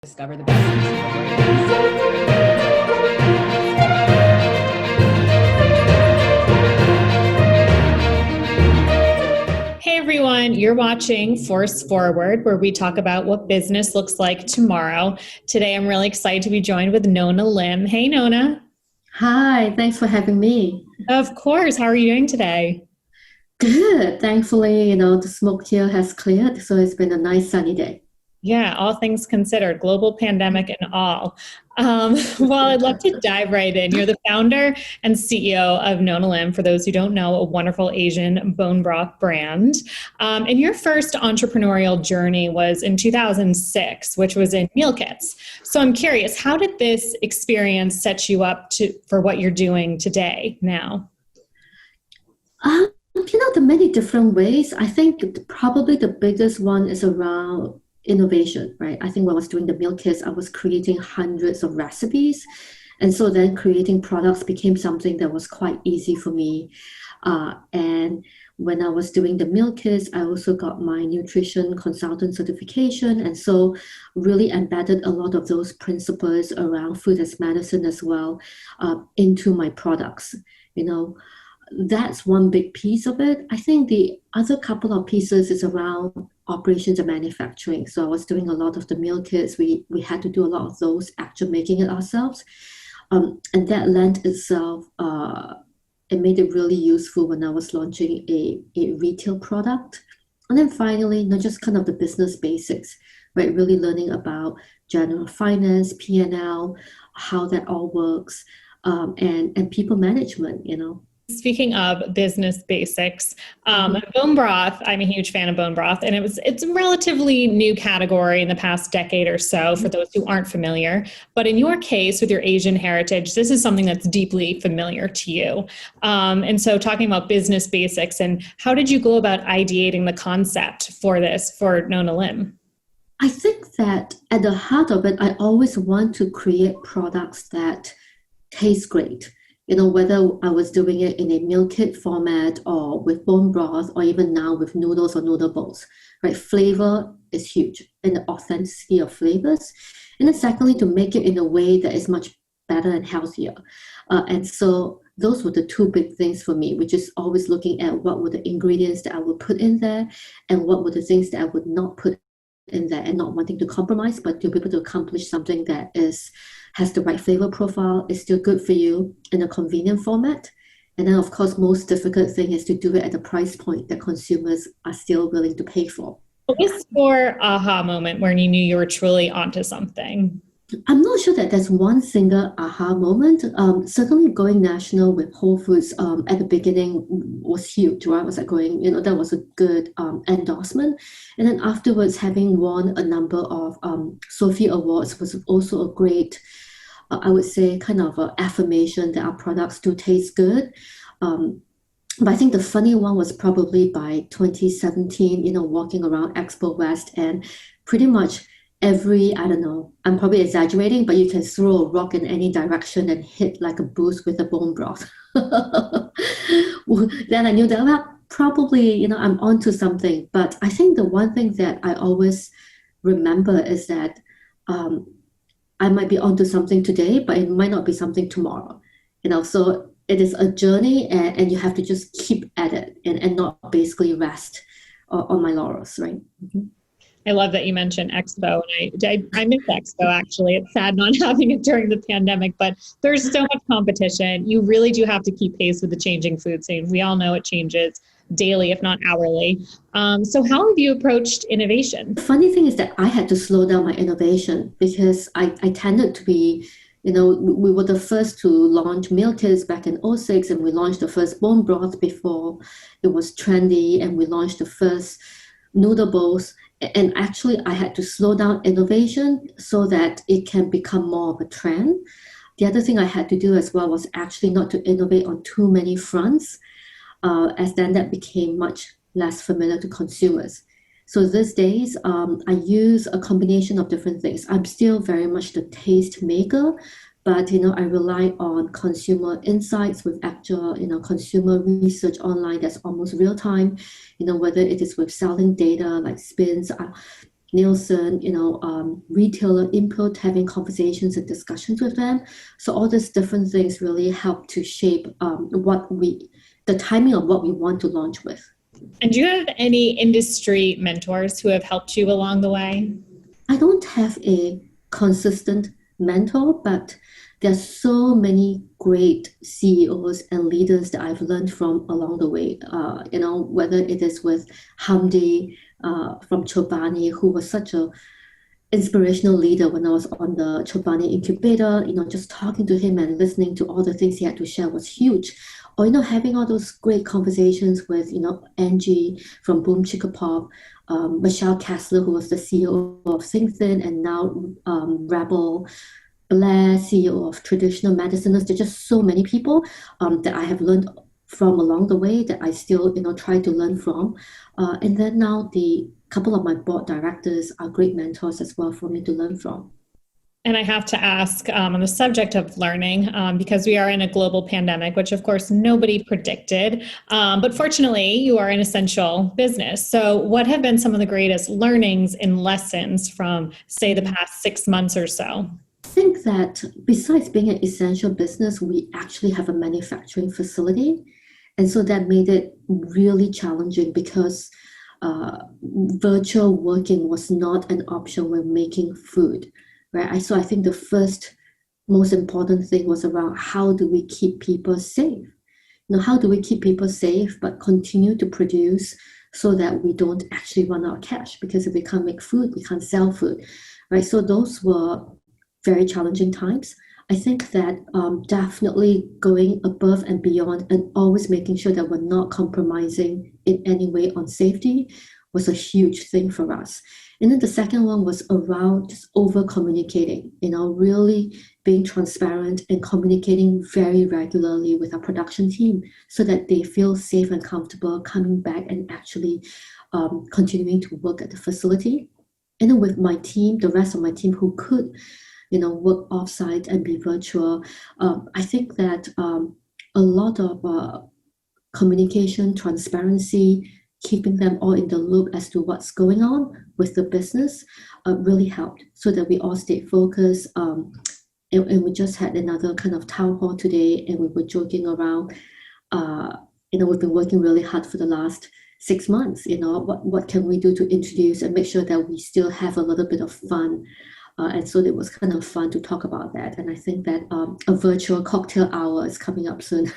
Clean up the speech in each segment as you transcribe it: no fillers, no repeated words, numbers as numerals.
Discover the best. Hey everyone, you're watching Force Forward, where we talk about what business looks like tomorrow. Today I'm really excited to be joined with Nona Lim. Hey Nona. Hi, thanks for having me. Of course, how are you doing today? Good. Thankfully, the smoke here has cleared, so it's been a nice sunny day. Yeah, all things considered, global pandemic and all. Well, I'd love to dive right in. You're the founder and CEO of Nona Lim, for those who don't know, a wonderful Asian bone broth brand. And your first entrepreneurial journey was in 2006, which was in meal kits. So I'm curious, how did this experience set you up for what you're doing today now? The many different ways. I think probably the biggest one is around innovation, right? I think when I was doing the meal kits, I was creating hundreds of recipes. And so then creating products became something that was quite easy for me. And when I was doing the meal kits, I also got my nutrition consultant certification. And so really embedded a lot of those principles around food as medicine as well into my products. You know, that's one big piece of it. I think the other couple of pieces is around operations and manufacturing. So I was doing a lot of the meal kits. We had to do a lot of those, actually making it ourselves. And that lent itself, it made it really useful when I was launching a retail product. And then finally, not just kind of the business basics, right? Really learning about general finance, P&L, how that all works, and people management. Speaking of business basics, bone broth, I'm a huge fan of bone broth, and it's a relatively new category in the past decade or so for those who aren't familiar. But in your case, with your Asian heritage, this is something that's deeply familiar to you. And so talking about business basics, and how did you go about ideating the concept for this for Nona Lim? I think that at the heart of it, I always want to create products that taste great. Whether I was doing it in a meal kit format or with bone broth or even now with noodles or noodle bowls, right? Flavor is huge and the authenticity of flavors. And then secondly, to make it in a way that is much better and healthier. And so those were the two big things for me, which is always looking at what were the ingredients that I would put in there and what were the things that I would not put in there, and not wanting to compromise, but to be able to accomplish something that has the right flavor profile, is still good for you in a convenient format. And then, of course, most difficult thing is to do it at a price point that consumers are still willing to pay for. What was your aha moment when you knew you were truly onto something? I'm not sure that there's one single aha moment. Certainly going national with Whole Foods at the beginning was huge, right? I was like going, that was a good endorsement. And then afterwards, having won a number of Sophie Awards was also a great, I would say, kind of a affirmation that our products do taste good. But I think the funny one was probably by 2017, walking around Expo West and pretty much I don't know, I'm probably exaggerating, but you can throw a rock in any direction and hit like a booth with a bone broth. Then I knew that, well, probably, I'm onto something. But I think the one thing that I always remember is that I might be onto something today, but it might not be something tomorrow. So it is a journey, and you have to just keep at it and not basically rest on my laurels, right? Mm-hmm. I love that you mentioned Expo, and I miss Expo actually. It's sad not having it during the pandemic, but there's so much competition. You really do have to keep pace with the changing food scene. We all know it changes daily, if not hourly. So how have you approached innovation? The funny thing is that I had to slow down my innovation because I tended to be, we were the first to launch meal kits back in '06, and we launched the first bone broth before it was trendy, and we launched the first noodle bowls. And actually, I had to slow down innovation so that it can become more of a trend. The other thing I had to do as well was actually not to innovate on too many fronts, as then that became much less familiar to consumers. So these days, I use a combination of different things. I'm still very much the taste maker, but I rely on consumer insights with actual consumer research online that's almost real time. Whether it is with selling data like spins, Nielsen, retailer input, having conversations and discussions with them. So all these different things really help to shape the timing of what we want to launch with. And do you have any industry mentors who have helped you along the way? I don't have a consistent mentor, but there are so many great CEOs and leaders that I've learned from along the way. Whether it is with Hamdi from Chobani, who was such a inspirational leader when I was on the Chobani incubator, just talking to him and listening to all the things he had to share was huge. Or, having all those great conversations with, Angie from Boom Chicka Pop, Michelle Kessler, who was the CEO of Think Thin and now Rebel, Blair, CEO of Traditional Mediciners. There are just so many people that I have learned from along the way that I still, try to learn from. And then now the couple of my board directors are great mentors as well for me to learn from. And I have to ask on the subject of learning, because we are in a global pandemic, which of course nobody predicted. But fortunately, you are an essential business. So what have been some of the greatest learnings and lessons from, say, the past 6 months or so? I think that besides being an essential business, we actually have a manufacturing facility. And so that made it really challenging because virtual working was not an option when making food. Right. So I think the first most important thing was around how do we keep people safe? How do we keep people safe but continue to produce so that we don't actually run out of cash? Because if we can't make food, we can't sell food. Right. So those were very challenging times. I think that definitely going above and beyond and always making sure that we're not compromising in any way on safety was a huge thing for us. And then the second one was around just over communicating, really being transparent and communicating very regularly with our production team so that they feel safe and comfortable coming back and actually continuing to work at the facility. And then with my team, the rest of my team who could, work offsite and be virtual, I think that a lot of communication, transparency, keeping them all in the loop as to what's going on with the business really helped so that we all stayed focused. And we just had another kind of town hall today and we were joking around, we've been working really hard for the last 6 months, what can we do to introduce and make sure that we still have a little bit of fun. And so it was kind of fun to talk about that. And I think that a virtual cocktail hour is coming up soon.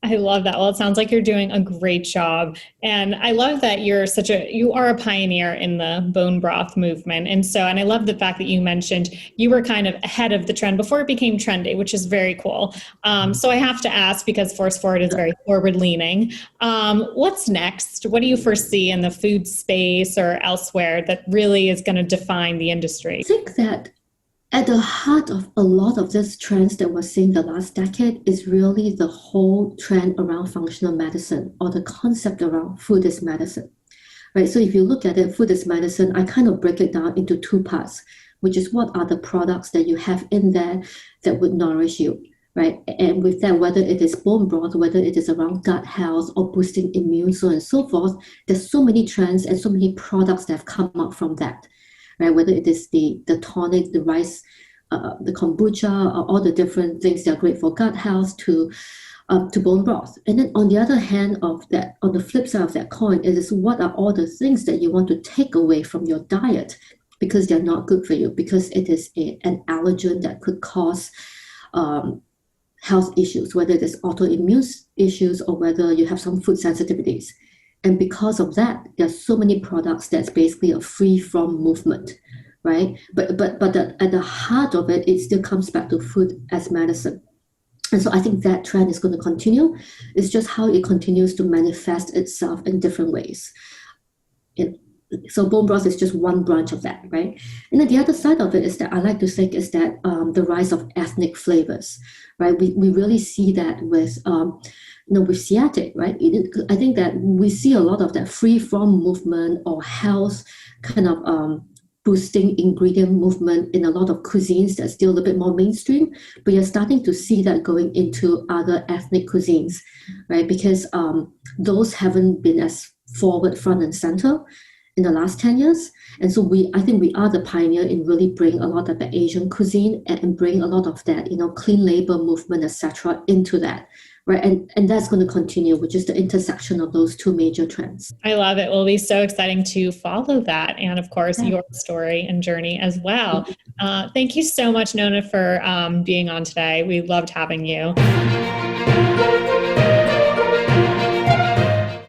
I love that. Well, it sounds like you're doing a great job. And I love that you are a pioneer in the bone broth movement. And I love the fact that you mentioned you were kind of ahead of the trend before it became trendy, which is very cool. So I have to ask, because ForceForward is very forward leaning, what's next? What do you foresee in the food space or elsewhere that really is going to define the industry? I think that at the heart of a lot of these trends that we're seeing the last decade is really the whole trend around functional medicine or the concept around food is medicine, right? So if you look at it, food is medicine, I kind of break it down into two parts, which is what are the products that you have in there that would nourish you, right? And with that, whether it is bone broth, whether it is around gut health or boosting immune, so on and so forth, there's so many trends and so many products that have come up from that. Right, whether it is the tonic, the rice, the kombucha, or all the different things that are great for gut health to bone broth. And then on the other hand of that, on the flip side of that coin, it is what are all the things that you want to take away from your diet because they're not good for you, because it is an allergen that could cause health issues, whether it is autoimmune issues or whether you have some food sensitivities. And because of that, there's so many products that's basically a free-from movement, right? But at the heart of it, it still comes back to food as medicine. And so I think that trend is going to continue. It's just how it continues to manifest itself in different ways. So bone broth is just one branch of that, right? And then the other side of it is that I like to think is that the rise of ethnic flavors, right? We really see that with with sciatic, right? I think that we see a lot of that free-from movement or health kind of boosting ingredient movement in a lot of cuisines that's still a little bit more mainstream, but you're starting to see that going into other ethnic cuisines, right? Because those haven't been as forward, front and center. in the last 10 years. And so I think we are the pioneer in really bring a lot of the Asian cuisine and bring a lot of that, clean labor movement, etc., into that. Right. And that's going to continue, which is the intersection of those two major trends. I love it. Will be so exciting to follow that. And of course, your story and journey as well. Thank you so much, Nona, for being on today. We loved having you.